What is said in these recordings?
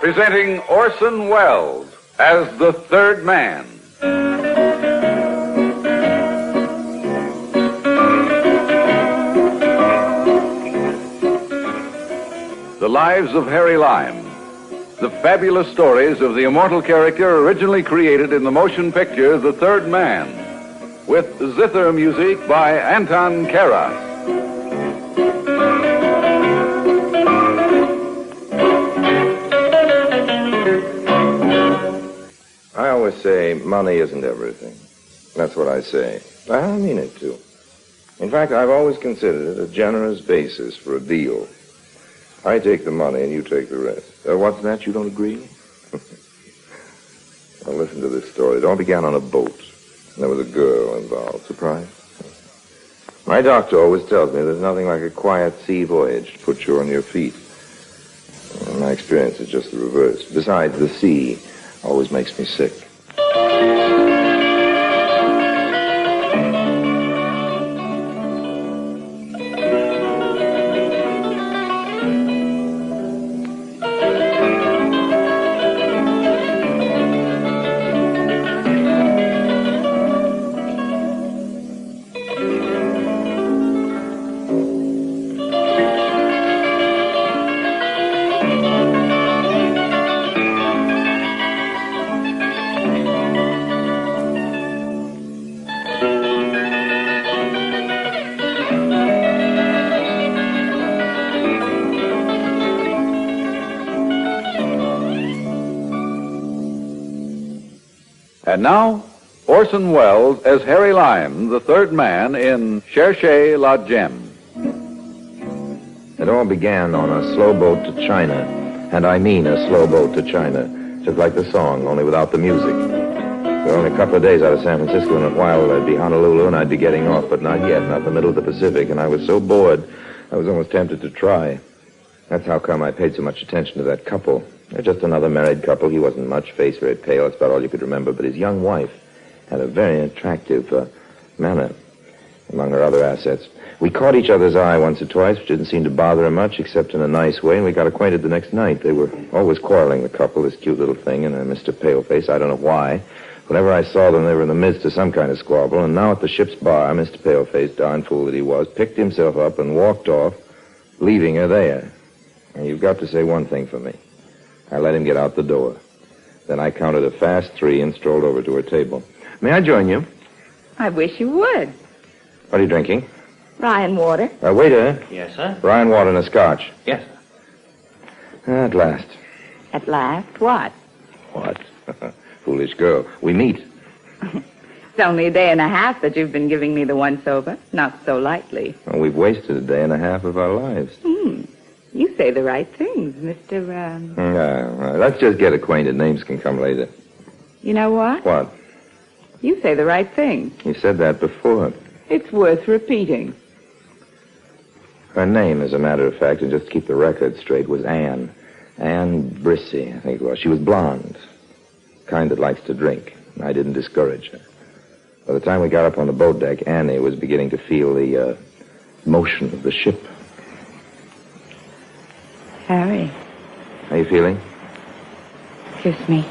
presenting Orson Welles as the third man. The Lives of Harry Lime. The fabulous stories of the immortal character originally created in the motion picture The Third Man, with zither music by Anton Karas. I always say money isn't everything. That's what I say. I mean it, too. In fact, I've always considered it a generous basis for a deal. I take the money and you take the rest. What's that? You don't agree? Now listen to this story. It all began on a boat. There was a girl involved. Surprise? My doctor always tells me there's nothing like a quiet sea voyage to put you on your feet. And my experience is just the reverse. Besides, the sea always makes me sick. And now, Orson Welles as Harry Lime, the third man in Cherchez la Gemme. It all began on a slow boat to China, and I mean a slow boat to China, just like the song, only without the music. We were only a couple of days out of San Francisco, and in a while I'd be Honolulu and I'd be getting off, but not yet, not in the middle of the Pacific, and I was so bored, I was almost tempted to try. That's how come I paid so much attention to that couple. They're just another married couple. He wasn't much, face very pale, that's about all you could remember, but his young wife had a very attractive manner, among her other assets. We caught each other's eye once or twice, which didn't seem to bother her much, except in a nice way, and we got acquainted the next night. They were always quarreling, the couple, this cute little thing, and Mr. Paleface. I don't know why. Whenever I saw them, they were in the midst of some kind of squabble, and now at the ship's bar, Mr. Paleface, darn fool that he was, picked himself up and walked off, leaving her there. And you've got to say one thing for me. I let him get out the door. Then I counted a fast 3 and strolled over to her table. May I join you? I wish you would. What are you drinking? Rye and water. Waiter. Yes, sir? Rye and water and a scotch. Yes, sir. At last. At last, what? What? Foolish girl. We meet. It's only a day and a half that you've been giving me the once over. Not so lightly. Well, we've wasted a day and a half of our lives. You say the right things, Mr. Let's just get acquainted. Names can come later. You know what? What? You say the right things. You said that before. It's worth repeating. Her name, as a matter of fact, and just to keep the record straight, was Anne. Anne Brissy, I think it was. She was blonde. Kind that likes to drink. I didn't discourage her. By the time we got up on the boat deck, Annie was beginning to feel the motion of the ship. Harry. How you feeling? Kiss me.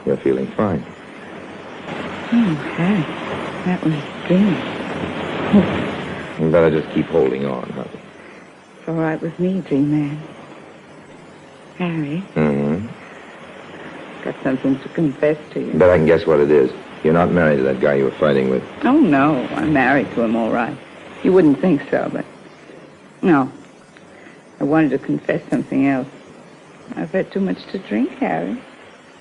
You're feeling fine. Oh, Harry. That was dreamy. You better just keep holding on, honey. It's all right with me, dream man. Harry. Got something to confess to you. Bet I can guess what it is. You're not married to that guy you were fighting with. Oh, no. I'm married to him, all right. You wouldn't think so, but... No. I wanted to confess something else. I've had too much to drink, Harry.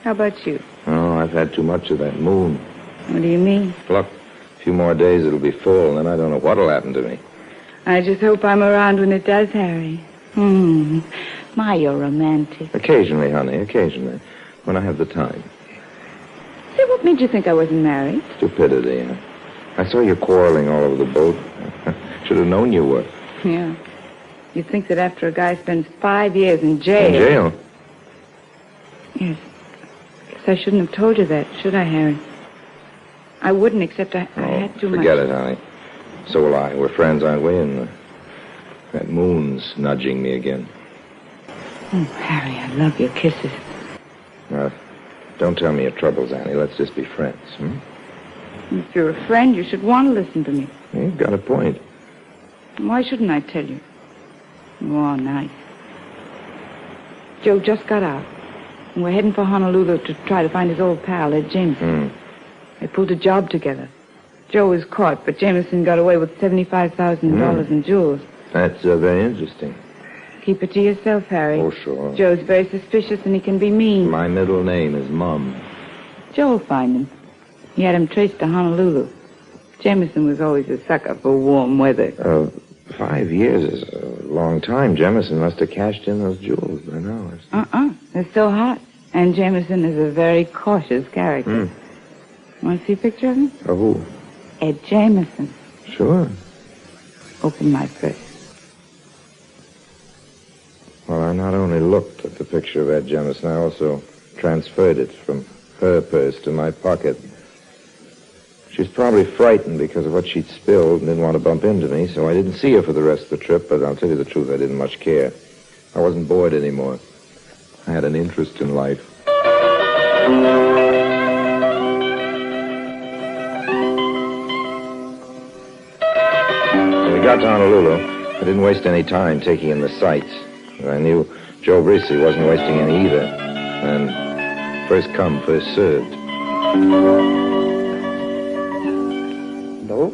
How about you? Oh, I've had too much of that moon. What do you mean? Look, a few more days it'll be full, and then I don't know what'll happen to me. I just hope I'm around when it does, Harry. My, you're romantic. Occasionally, honey, occasionally. When I have the time. Say, what made you think I wasn't married? Stupidity, huh? I saw you quarreling all over the boat. Should have known you were. Yeah. You'd think that after a guy spends 5 years in jail... In jail? Yes. Guess I shouldn't have told you that, should I, Harry? I wouldn't, except I had too much... Forget it, honey. So will I. We're friends, aren't we? And that moon's nudging me again. Oh, Harry, I love your kisses. Don't tell me your troubles, Annie. Let's just be friends, If you're a friend, you should want to listen to me. You've got a point. Why shouldn't I tell you? Oh, nice. Joe just got out. And we're heading for Honolulu to try to find his old pal, Ed Jameson. They pulled a job together. Joe was caught, but Jameson got away with $75,000 in jewels. That's very interesting. Keep it to yourself, Harry. Oh, sure. Joe's very suspicious and he can be mean. My middle name is Mum. Joe will find him. He had him traced to Honolulu. Jameson was always a sucker for warm weather. 5 years is a long time. Jameson must have cashed in those jewels by now. They're still hot. And Jameson is a very cautious character. Want to see a picture of him? Of who? Ed Jameson. Sure. Open my purse. Well, I not only looked at the picture of Ed Jameson, I also transferred it from her purse to my pocket. She's probably frightened because of what she'd spilled and didn't want to bump into me, so I didn't see her for the rest of the trip, but I'll tell you the truth, I didn't much care. I wasn't bored anymore. I had an interest in life. When we got to Honolulu, I didn't waste any time taking in the sights. I knew Joe Brissy wasn't wasting any either. And first come, first served. No,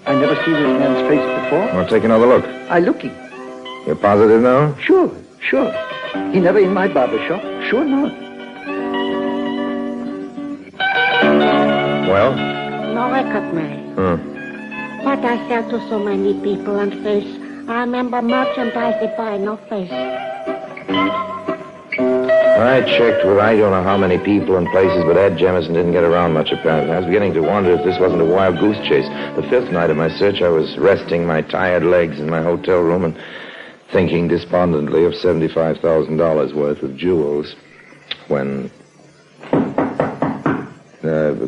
I never seen this man's face before. Want to take another look? I looking. You're positive now? Sure. He never in my barber shop. Sure not. Well? No record, man. But I sell to so many people and face. I remember merchandise they buy, no face. I checked with I don't know how many people and places, but Ed Jameson didn't get around much, apparently. I was beginning to wonder if this wasn't a wild goose chase. The fifth night of my search, I was resting my tired legs in my hotel room and thinking despondently of $75,000 worth of jewels when...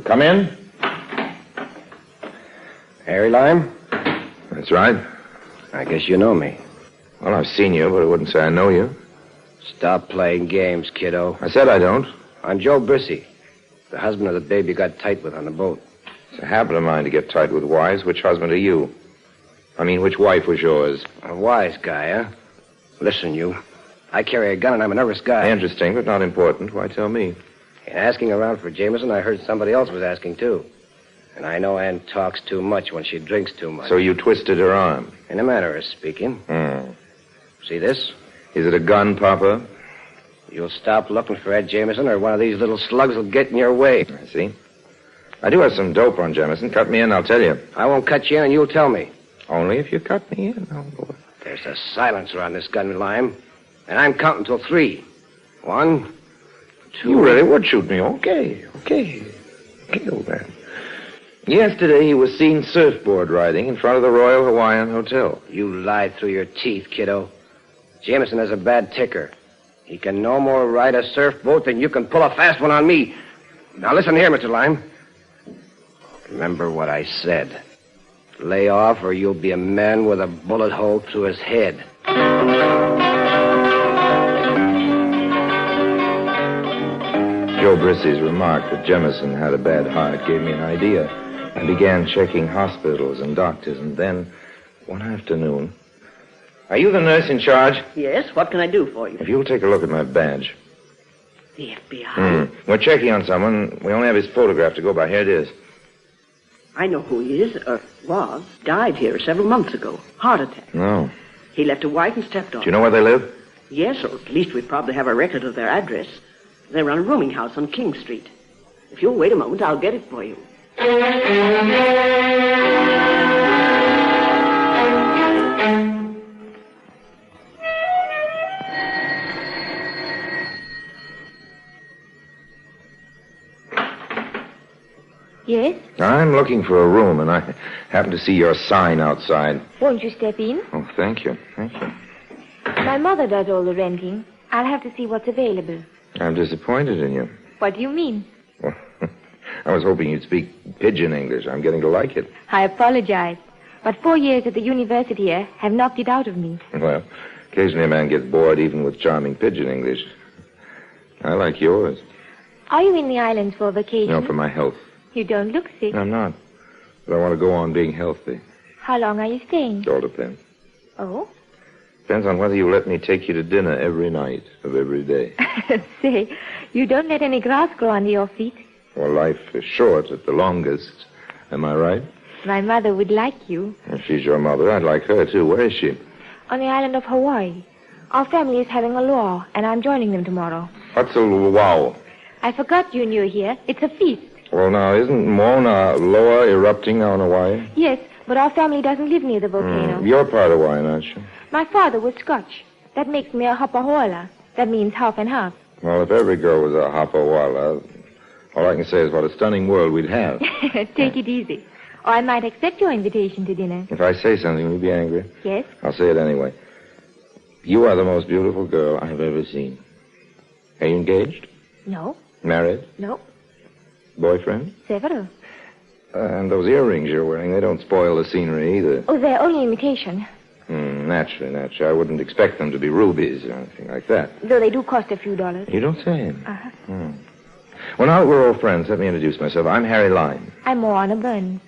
come in? Harry Lime? That's right. I guess you know me. Well, I've seen you, but I wouldn't say I know you. Stop playing games, kiddo. I said I don't. I'm Joe Brissy, the husband of the babe you got tight with on the boat. It's a habit of mine to get tight with wives. Which husband are you? I mean, which wife was yours? A wise guy, huh? Listen, you. I carry a gun and I'm a nervous guy. Interesting, but not important. Why tell me? In asking around for Jameson, I heard somebody else was asking, too. And I know Ann talks too much when she drinks too much. So you twisted her arm? In a manner of speaking. See this? Is it a gun, Papa? You'll stop looking for Ed Jameson or one of these little slugs will get in your way. I see. I do have some dope on Jameson. Cut me in, I'll tell you. I won't cut you in and you'll tell me. Only if you cut me in. Oh, boy. There's a silencer on this gun, Lime. And I'm counting till 3. 1, 2... You really would shoot me. Okay, old man. Yesterday he was seen surfboard riding in front of the Royal Hawaiian Hotel. You lied through your teeth, kiddo. Jameson has a bad ticker. He can no more ride a surfboat than you can pull a fast one on me. Now listen here, Mr. Lime. Remember what I said. Lay off or you'll be a man with a bullet hole through his head. Joe Brissy's remark that Jameson had a bad heart gave me an idea. I began checking hospitals and doctors, and then, one afternoon... Are you the nurse in charge? Yes, what can I do for you? If you'll take a look at my badge. The FBI? We're checking on someone. We only have his photograph to go by. Here it is. I know who he is, was. Died here several months ago. Heart attack. No. He left a wife and stepdaughter. Do you know where they live? Yes, or at least we probably have a record of their address. They run a rooming house on King Street. If you'll wait a moment, I'll get it for you. Yes? I'm looking for a room, and I happen to see your sign outside. Won't you step in? Oh, thank you. My mother does all the renting. I'll have to see what's available. I'm disappointed in you. What do you mean? Well, I was hoping you'd speak pidgin English. I'm getting to like it. I apologize, but 4 years at the university here have knocked it out of me. Well, occasionally a man gets bored even with charming pidgin English. I like yours. Are you in the islands for vacation? No, for my health. You don't look sick. I'm not. But I want to go on being healthy. How long are you staying? It all depends. Oh? Depends on whether you let me take you to dinner every night of every day. Say, you don't let any grass grow under your feet. Well, life is short at the longest. Am I right? My mother would like you. If she's your mother, I'd like her, too. Where is she? On the island of Hawaii. Our family is having a luau, and I'm joining them tomorrow. What's a luau? I forgot you knew here. It's a feast. Well, now, isn't Mauna Loa erupting now in Hawaii? Yes, but our family doesn't live near the volcano. You're part of Hawaii, aren't you? My father was Scotch. That makes me a hapahoala. That means half and half. Well, if every girl was a hapawala, all I can say is what a stunning world we'd have. Take it easy. Or I might accept your invitation to dinner. If I say something, will you be angry? Yes? I'll say it anyway. You are the most beautiful girl I have ever seen. Are you engaged? No. Married? No. Boyfriend? Several. And those earrings you're wearing, they don't spoil the scenery either. Oh, they're only imitation. Naturally. I wouldn't expect them to be rubies or anything like that. Though they do cost a few dollars. You don't say. Uh-huh. Well, now that we're old friends, let me introduce myself. I'm Harry Lime. I'm Moana Burns.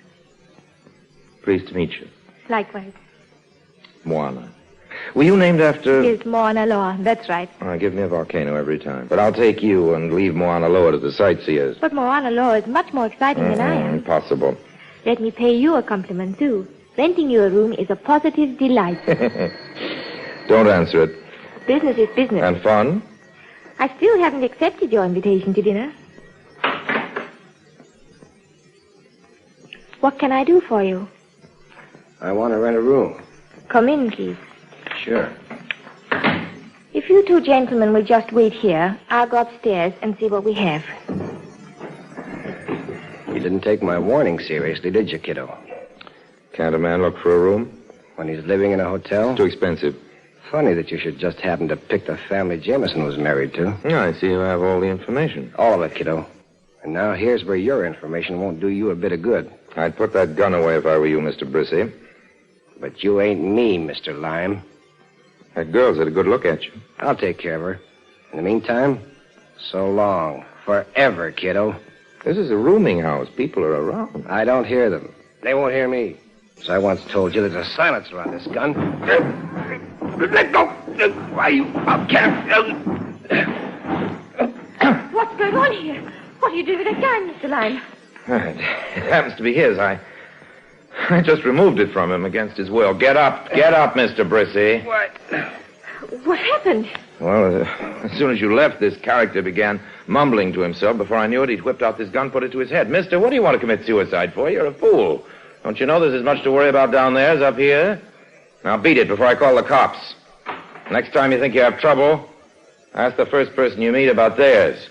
Pleased to meet you. Likewise. Moana. Were you named after... Yes, Moana Loa. That's right. Give me a volcano every time. But I'll take you and leave Moana Loa to the sightseers. But Moana Loa is much more exciting than I am. Impossible. Let me pay you a compliment, too. Renting you a room is a positive delight. Don't answer it. Business is business. And fun? I still haven't accepted your invitation to dinner. What can I do for you? I want to rent a room. Come in, please. Sure. If you two gentlemen will just wait here, I'll go upstairs and see what we have. You didn't take my warning seriously, did you, kiddo? Can't a man look for a room? When he's living in a hotel? Too expensive. Funny that you should just happen to pick the family Jameson was married to. Yeah, I see you have all the information. All of it, kiddo. And now here's where your information won't do you a bit of good. I'd put that gun away if I were you, Mr. Brissy. But you ain't me, Mr. Lime. That girl's had a good look at you. I'll take care of her. In the meantime, so long. Forever, kiddo. This is a rooming house. People are around. I don't hear them. They won't hear me. As I once told you, there's a silencer on this gun. Let go! Why, you outcast! What's going on here? What do you do with a gun, Mr. Lime? It happens to be his. I just removed it from him against his will. Get up, Mr. Brissy. What happened? Well, as soon as you left, this character began mumbling to himself. Before I knew it, he'd whipped out this gun, put it to his head. Mister, what do you want to commit suicide for? You're a fool. Don't you know there's as much to worry about down there as up here? Now beat it before I call the cops. Next time you think you have trouble, ask the first person you meet about theirs.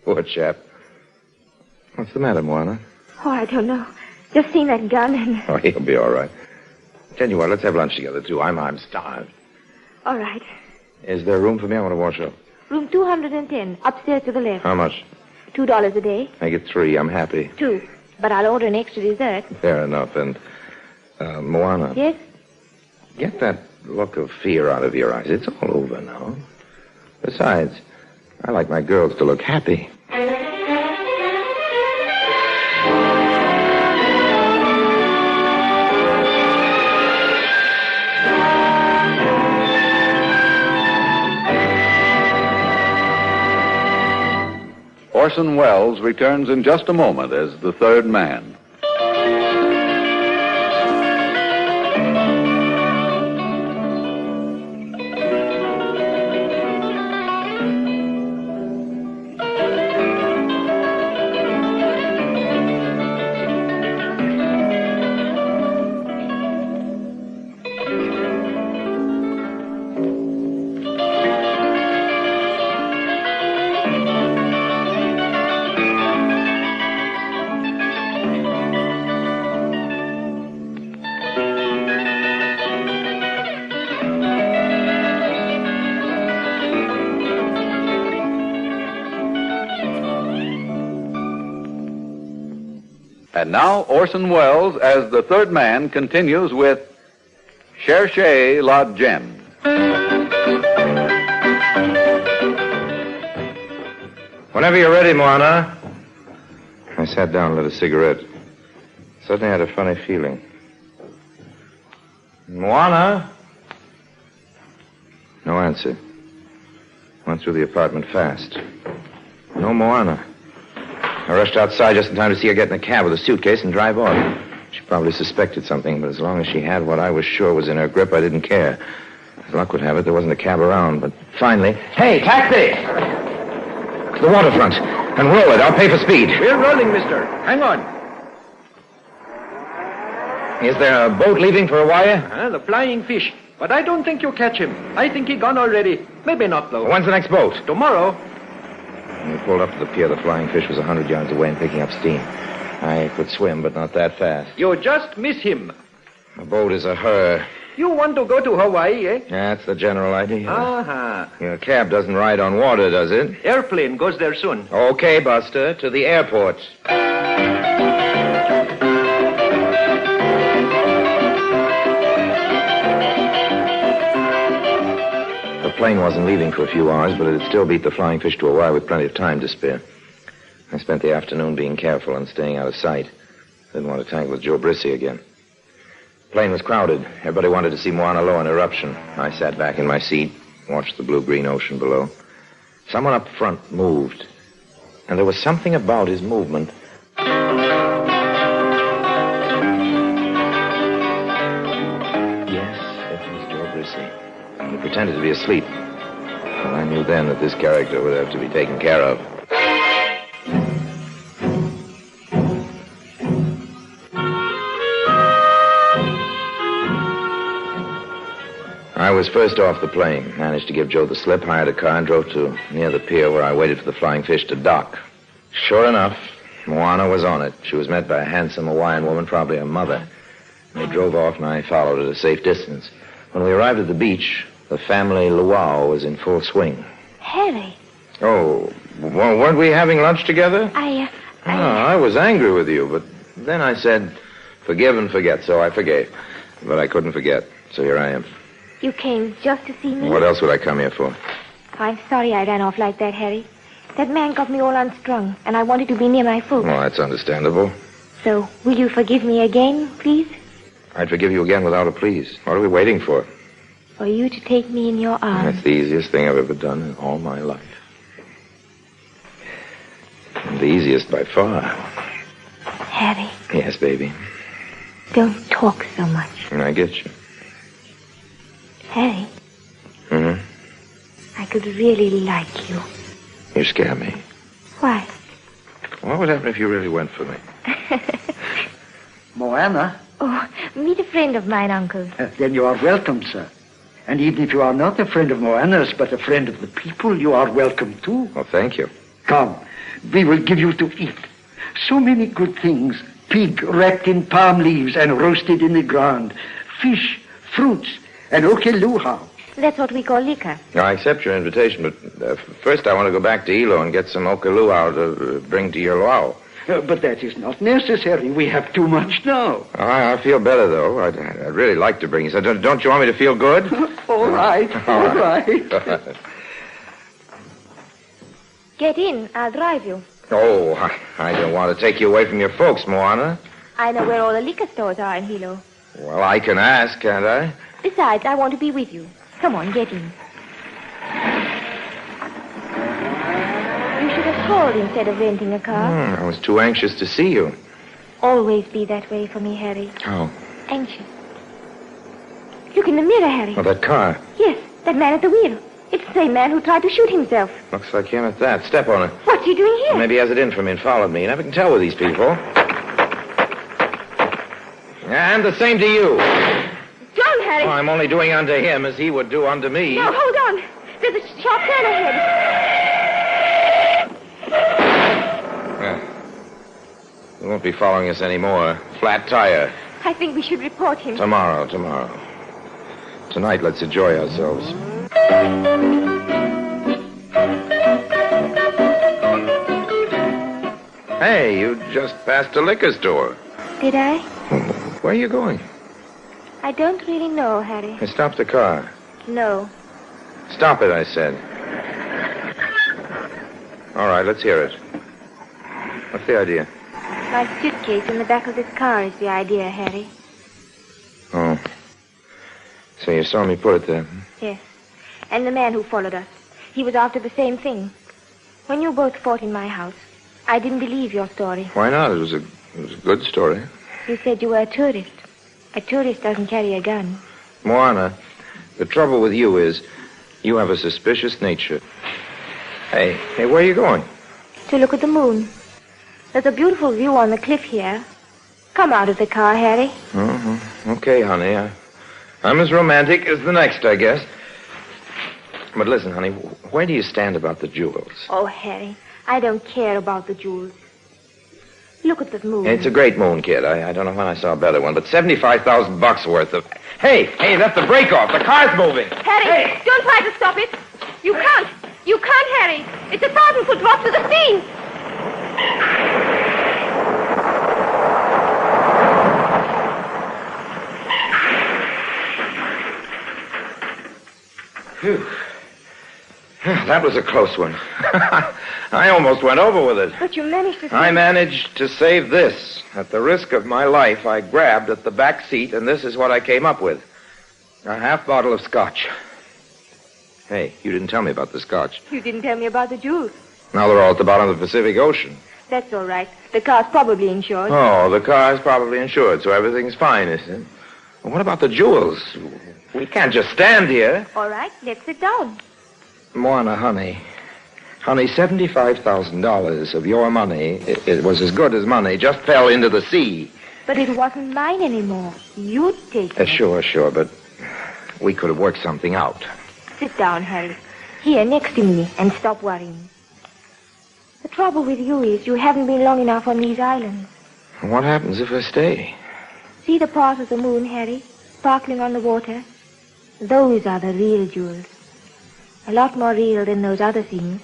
Poor chap. What's the matter, Moana? Oh, I don't know. Just seen that gun and... Oh, he'll be all right. Tell you what, let's have lunch together, too. I'm starved. All right. Is there room for me? I want to wash up. Room 210, upstairs to the left. How much? $2 a day. Make it 3. I'm happy. 2. But I'll order an extra dessert. Fair enough. And, Moana. Yes? Get that look of fear out of your eyes. It's all over now. Besides, I like my girls to look happy. Orson Welles returns in just a moment as the third man. And now Orson Welles, as the third man, continues with Cherchez la Gemme. Whenever you're ready, Moana. I sat down and lit a cigarette. Suddenly I had a funny feeling. Moana? No answer. Went through the apartment fast. No Moana. I rushed outside just in time to see her get in a cab with a suitcase and drive off. She probably suspected something, but as long as she had what I was sure was in her grip, I didn't care. As luck would have it, there wasn't a cab around, but finally... Hey, taxi! To the waterfront. And roll it. I'll pay for speed. We're rolling, mister. Hang on. Is there a boat leaving for Hawaii? The Flying Fish. But I don't think you'll catch him. I think he gone already. Maybe not, though. When's the next boat? Tomorrow. When we pulled up to the pier, the Flying Fish was 100 yards away and picking up steam. I could swim, but not that fast. You just miss him. The boat is a her. You want to go to Hawaii, eh? That's the general idea. Uh-huh. Your cab doesn't ride on water, does it? Airplane goes there soon. Okay, Buster. To the airport. The plane wasn't leaving for a few hours, but it'd still beat the Flying Fish to Hawaii with plenty of time to spare. I spent the afternoon being careful and staying out of sight. Didn't want to tangle with Joe Brissy again. The plane was crowded. Everybody wanted to see Mauna Loa in eruption. I sat back in my seat, watched the blue-green ocean below. Someone up front moved, and there was something about his movement. Yes, it was Joe Brissy. He pretended to be asleep. And I knew then that this character would have to be taken care of. I was first off the plane, managed to give Joe the slip, hired a car, and drove to near the pier where I waited for the Flying Fish to dock. Sure enough, Moana was on it. She was met by a handsome Hawaiian woman, probably her mother. They drove off, and I followed at a safe distance. When we arrived at the beach, the family luau was in full swing. Harry. Oh, well, weren't we having lunch together? I was angry with you, but then I said, forgive and forget, so I forgave. But I couldn't forget, so here I am. You came just to see me? What else would I come here for? I'm sorry I ran off like that, Harry. That man got me all unstrung, and I wanted to be near my folks. Well, that's understandable. So, will you forgive me again, please? I'd forgive you again without a please. What are we waiting for? For you to take me in your arms. That's the easiest thing I've ever done in all my life. And the easiest by far. Harry. Yes, baby. Don't talk so much. I get you. Harry. Mm-hmm. I could really like you. You scare me. Why? What would happen if you really went for me? Moana? Oh, meet a friend of mine, Uncle. Then you are welcome, sir. And even if you are not a friend of Moana's, but a friend of the people, you are welcome too. Well, thank you. Come, we will give you to eat. So many good things. Pig wrapped in palm leaves and roasted in the ground. Fish, fruits, and okeluha. That's what we call liquor. I accept your invitation, but first I want to go back to Ilo and get some okeluha to bring to your luau. But that is not necessary. We have too much now. I feel better, though. I'd really like to bring you. So don't you want me to feel good? All right. Get in. I'll drive you. Oh, I don't want to take you away from your folks, Moana. I know where all the liquor stores are in Hilo. Well, I can ask, can't I? Besides, I want to be with you. Come on, get in. You should have called instead of renting a car. I was too anxious to see you. Always be that way for me, Harry. Oh. Anxious. Look in the mirror, Harry. Oh, that car. Yes, that man at the wheel. It's the same man who tried to shoot himself. Looks like him at that. Step on it. What's he doing here? Well, maybe he has it in for me and followed me. You never can tell with these people. And the same to you. John, Harry. Oh, I'm only doing unto him as he would do unto me. No, hold on. There's a sharp turn ahead. He won't be following us anymore. Flat tire. I think we should report him. Tomorrow. Tonight, let's enjoy ourselves. Hey, you just passed a liquor store. Did I? Where are you going? I don't really know, Harry. Hey, stop the car. No. Stop it, I said. All right, let's hear it. What's the idea? My suitcase in the back of this car is the idea, Harry. Oh. So you saw me put it there? Yes. And the man who followed us. He was after the same thing. When you both fought in my house, I didn't believe your story. Why not? It was a good story. You said you were a tourist. A tourist doesn't carry a gun. Moana, the trouble with you is you have a suspicious nature. Hey, where are you going? To look at the moon. There's a beautiful view on the cliff here. Come out of the car, Harry. Okay, honey. I'm as romantic as the next, I guess. But listen, honey, where do you stand about the jewels? Oh, Harry, I don't care about the jewels. Look at the moon. It's a great moon, kid. I don't know when I saw a better one, but $75,000 worth of... Hey, that's the break-off. The car's moving. Harry, don't try to stop it. You can't. You can't, Harry. It's 1,000-foot drop to the sea. Phew. That was a close one. I almost went over with it. But you managed to... I managed to save this. At the risk of my life, I grabbed at the back seat, and this is what I came up with. A half bottle of scotch. Hey, you didn't tell me about the scotch. You didn't tell me about the jewels. Now they're all at the bottom of the Pacific Ocean. That's all right. The car's probably insured. Oh, the car's probably insured, so everything's fine, isn't it? Well, what about the jewels? We can't just stand here. All right, let's sit down. Moana, honey, $75,000 of your money, it was as good as money, just fell into the sea. But it wasn't mine anymore. You'd taken it. Sure, but we could have worked something out. Sit down, Harry. Here, next to me, and stop worrying. The trouble with you is you haven't been long enough on these islands. What happens if I stay? See the path of the moon, Harry, sparkling on the water? Those are the real jewels. A lot more real than those other things.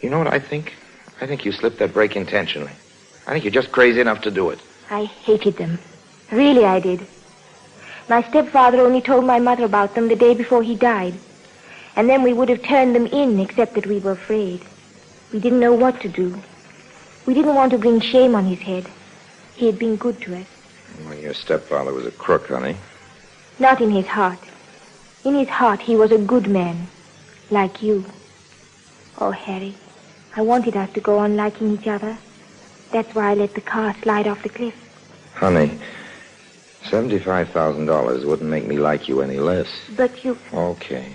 You know what I think? I think you slipped that brake intentionally. I think you're just crazy enough to do it. I hated them. Really, I did. My stepfather only told my mother about them the day before he died. And then we would have turned them in, except that we were afraid. We didn't know what to do. We didn't want to bring shame on his head. He had been good to us. Well, your stepfather was a crook, honey. Not in his heart. In his heart, he was a good man. Like you. Oh, Harry, I wanted us to go on liking each other. That's why I let the car slide off the cliff. Honey, $75,000 wouldn't make me like you any less. But you... Okay.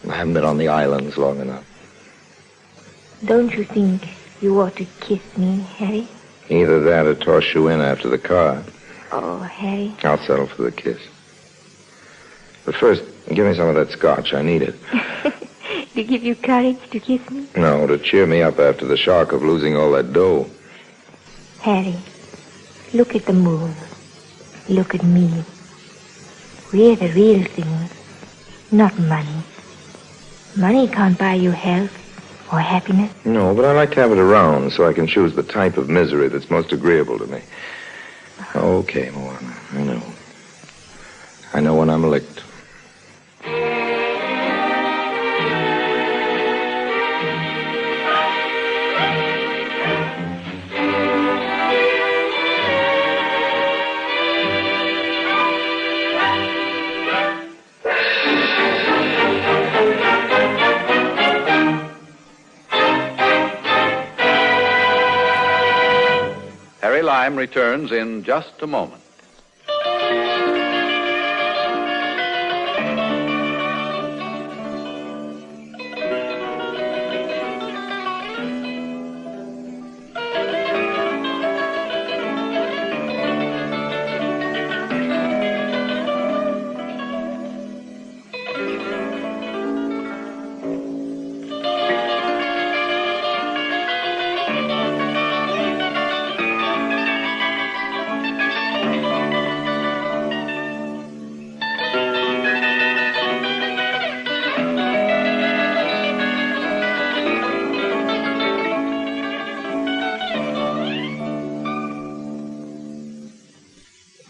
I haven't been on the islands long enough. Don't you think you ought to kiss me, Harry? Either that or toss you in after the car. Oh, Harry. I'll settle for the kiss. But first, give me some of that scotch. I need it. To give you courage to kiss me? No, to cheer me up after the shock of losing all that dough. Harry, look at the moon. Look at me. We're the real things, not money. Money can't buy you health or happiness. No, but I like to have it around so I can choose the type of misery that's most agreeable to me. Okay, Moana, I know. I know when I'm licked. Harry Lime returns in just a moment.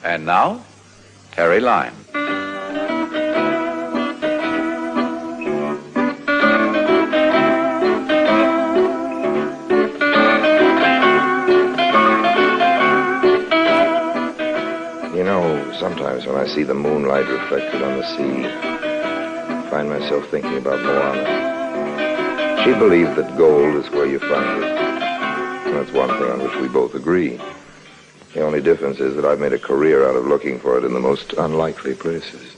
And now, Harry Lime. Sometimes when I see the moonlight reflected on the sea, I find myself thinking about Moana. She believed that gold is where you find it. And that's one thing on which we both agree. The only difference is that I've made a career out of looking for it in the most unlikely places.